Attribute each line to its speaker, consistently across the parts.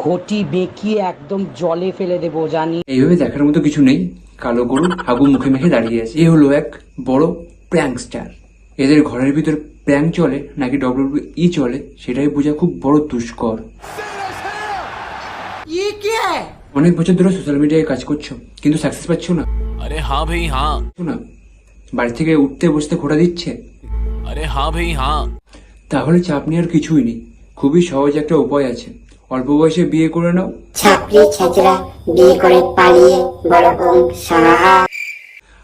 Speaker 1: ঘটি বেঁকিয়ে একদম জলে ফেলে দেবো জানি।
Speaker 2: এইভাবে দেখার মতো কিছু নেই। কালো গরু হাগু মুখে মেখে দাঁড়িয়ে আছে। এ হলো এক বড় প্র্যাঙ্কস্টার। এদের ঘরের ভিতর প্র্যাঙ্ক চলে নাকি WWE চলে সেটাই বোঝা খুব বড় দুষ্কর। অনেক বছর ধরে সোশ্যাল মিডিয়ায় কাজ করছো কিন্তু সাকসেস পাচ্ছ না।
Speaker 3: আরে হ্যাঁ ভাই হ্যাঁ।
Speaker 2: না, বাড়ি থেকে উঠতে বসতে খোঁড়া দিচ্ছে।
Speaker 3: আরে হ্যাঁ ভাই হ্যাঁ।
Speaker 2: তাহলে চাপ নেওয়ার কিছুই নেই, খুবই সহজ একটা উপায় আছে। অল্প বয়সে বিয়ে করে নাও।
Speaker 4: ছাপড়ি ছেচড়া বিয়ে করে পালিয়ে বড় বউ সাহা।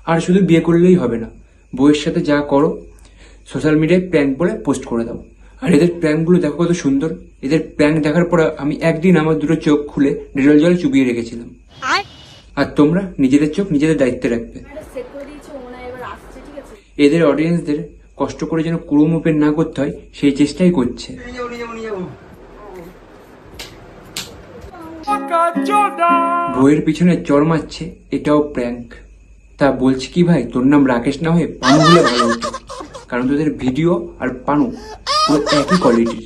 Speaker 2: আর শুধু বিয়ে করলেই হবে না, বউয়ের সাথে যা করো সোশ্যাল মিডিয়ায় প্র্যাঙ্ক বলে পোস্ট করে দাও। আর এদের প্র্যাঙ্কগুলো দেখো কত সুন্দর। এদের প্র্যাঙ্ক দেখার পর আমি একদিন আমার দুটো চোখ খুলে ডেটল জলে চুবিয়ে রেখেছিলাম। আর তোমরা নিজেদের চোখ নিজেদের দায়িত্বে রাখবে। এদের অডিয়েন্সদের কষ্ট করে যেন ক্রোম ওপেন না করতে হয় সেই চেষ্টাই করছে। বইয়ের পিছনে চর মারছে, এটাও প্র্যাঙ্ক। তা বলছি কি ভাই, তোর নাম রাকেশ না হয়ে পানু হলে ভালো হতো, কারণ তোদের ভিডিও আর পানু পুরো একই কোয়ালিটির।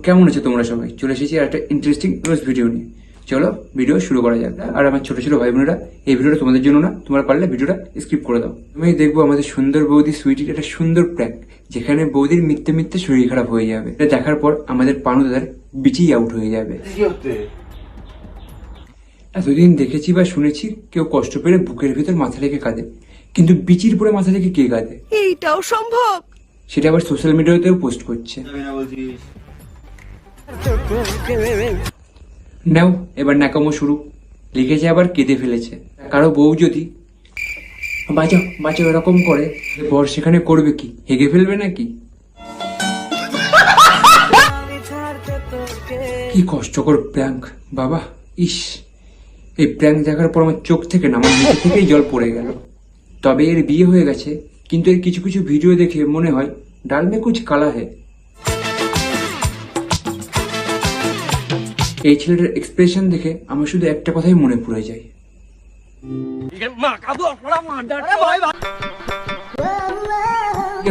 Speaker 2: কেমন আছে তোমরা সবাই? চলে এসেছি আর একটা ইন্টারেস্টিং নিউজ ভিডিও নিয়ে। চলো ভিডিও শুরু করা যাক। আর আমার ছোট ছোট ভাই বোনেরা, এই ভিডিওটা তোমাদের জন্য না, তোমরা পারলে ভিডিওটা স্কিপ করে দাও। আমি দেখবো আমাদের সুন্দর বৌদি সুইটির একটা সুন্দর প্র্যাঙ্ক, যেখানে বৌদির মিথ্যে মিথ্যে শরীর খারাপ হয়ে যাবে। এটা দেখার পর আমাদের পানু দাদার বিচেই আউট হয়ে যাবে। এতদিন দেখেছি বা শুনেছি কেউ কষ্ট পেলে বুকের ভিতর মাথা রেখে কাঁদে, কিন্তু বিচির পরে মাথা রেখে কে কাঁদে?
Speaker 5: এইটাও সম্ভব?
Speaker 2: সেটা আবার সোশ্যাল মিডিয়াতেও পোস্ট করছে। নাও এবার ন্যাকামো শুরু। লিখেছে আবার কেঁদে ফেলেছে। কারো বউ যদি বাঁচাও বাঁচাও এরকম করে, বর সেখানে করবে কি? হেগে ফেলবে নাকি? কি কষ্টকর প্র্যাঙ্ক বাবা। ইস, এই প্র্যাঙ্ক দেখার পর আমার চোখ থেকে না, আমার মুখ থেকেই জল পড়ে গেল। তবে এর বিয়ে হয়ে গেছে, কিন্তু এর কিছু কিছু ভিডিও দেখে মনে হয় ডাল মে কুছ কালা হে। এই ছেলেটার এক্সপ্রেশন দেখে আমার শুধু একটা কথাই মনে পড়ে যায়,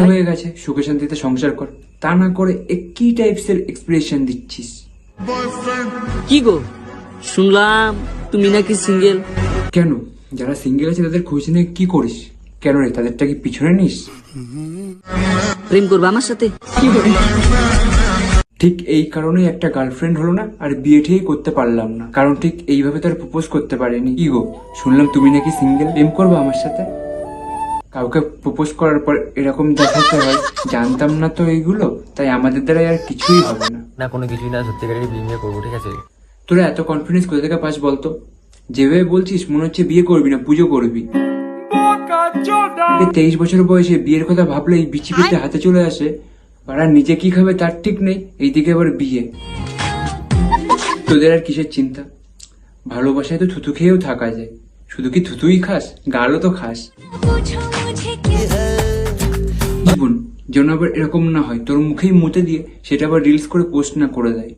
Speaker 2: হয়ে গেছে সুখে শান্তিতে সংসার কর, তা না করে একই টাইপসের এক্সপ্রেশন দিচ্ছিস।
Speaker 5: কি গো, শুনলাম তুমি নাকি সিঙ্গেল?
Speaker 2: কেন, যারা সিঙ্গেল আছে তাদের খোঁজ নিয়ে কি করিস? কেন রে, তাদেরটা কি পিছনে নিস?
Speaker 5: প্রেম করবে আমার সাথে?
Speaker 2: ঠিক এই কারণেই একটা গার্লফ্রেন্ড হলো না, আর বিয়ে ঠিক করতে পারলাম না, কারণ ঠিক এইভাবে তার প্রপোজ করতে পারেনি। কি গো, শুনলাম তুমি নাকি সিঙ্গেল, প্রেম করবো আমার সাথে? কাউকে প্রপোজ করার পর এরকম দেখাতে হয়, জানতাম না তো এইগুলো, তাই আমাদের দ্বারা আর কিছুই হবে না।
Speaker 6: না কোনো কিছুই না, সত্যিকারের বিয়ে করবো, ঠিক আছে?
Speaker 2: তোরা এত কনফিডেন্স কোথা থেকে পাস বলতো? যেভাবে বলছিস মনে হচ্ছে বিয়ে করবি না, পুজো করবি। 23 বছর বয়সে বিয়ের কথা ভাবলেই বিচি পিতে হাতে চলে আসে। আর নিজে কি খাবে তার ঠিক নেই, এইদিকে আবার বিয়ে। তোদের আর কিসের চিন্তা? ভালোবাসায় তো থুতু খেয়েও থাকা যায়। শুধু কি থুতুই খাস, গালও তো খাস। জীবন যেন আবার এরকম না হয় তোর মুখেই মুতে দিয়ে সেটা আবার রিলস করে পোস্ট না করে দেয়।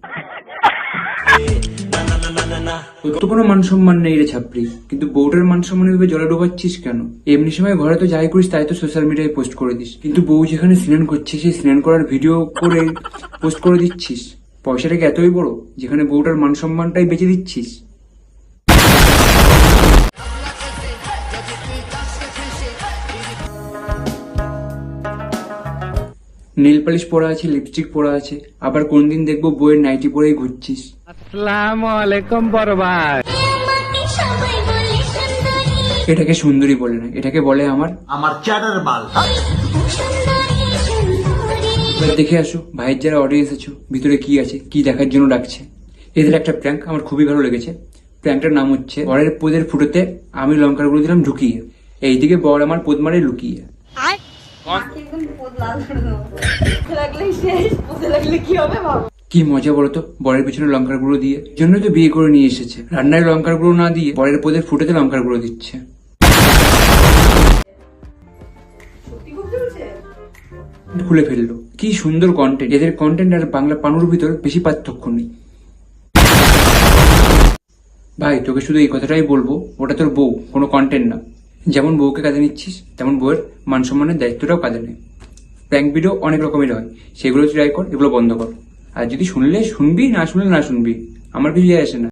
Speaker 2: তো কোনো মান সম্মান নেই রে ছাপড়ি, কিন্তু বউটার মান সম্মান ভেবে জলে ডোবাচ্ছিস কেন? এমনি সময় ঘরে তো যাই করিস তাই তো সোশ্যাল মিডিয়ায় পোস্ট করে দিস, কিন্তু বউ যেখানে স্নান করছে সেই স্নান করার ভিডিও করে পোস্ট করে দিচ্ছিস। পয়সাটা কি এতই বড় যেখানে বউটার মান সম্মানটাই বেঁচে দিচ্ছিস? নেল পালিশ পরা আছে, লিপস্টিক পরা আছে, আবার কোন দিন দেখবো বইয়ের নাইটি পরেই ঘুরছিস।
Speaker 7: আসসালামু আলাইকুম বড় ভাই।
Speaker 2: এটাকে সুন্দরী বলে না, এটাকে বলে আমার
Speaker 8: চ্যাটার বাল।
Speaker 2: দেখে আসো ভাইয়ের যারা অডিয়েন্স আছো ভিতরে কি আছে, কি দেখার জন্য ডাকছে। এদের একটা প্র্যাঙ্ক আমার খুবই ভালো লেগেছে। প্র্যাঙ্কটার নাম হচ্ছে বরের পোদের ফুটোতে আমি লঙ্কার গুঁড়ো দিলাম ঢুকিয়ে, এইদিকে বর আমার পোদ মারে লুকিয়ে। কি মজা বলো তো, বরের পিছনে লঙ্কার গুঁড়ো দিয়ে। জন্য তো বিয়ে করে নিয়ে এসেছে, রান্নায় লঙ্কার গুঁড়ো না দিয়ে বরের পোদের ফুটোতে লঙ্কার গুঁড়ো দিচ্ছে। খুলে ফেললো, কি সুন্দর কন্টেন্ট। এদের কন্টেন্ট আর বাংলা পানুর ভিতর বেশি পার্থক্য নেই। ভাই তোকে শুধু এই কথাটাই বলবো, ওটা তোর বউ, কোনো কন্টেন্ট না। যেমন বউকে কাঁদে নিচ্ছিস তেমন বউয়ের মান সম্মানের দায়িত্বটাও কাঁদে নেয়। প্র্যাঙ্ক ভিডিও অনেক রকমের হয়, সেগুলো ট্রাই কর, এগুলো বন্ধ কর। আর যদি শুনলে শুনবি, না শুনলে না শুনবি, আমার কিছু যায় আসে না।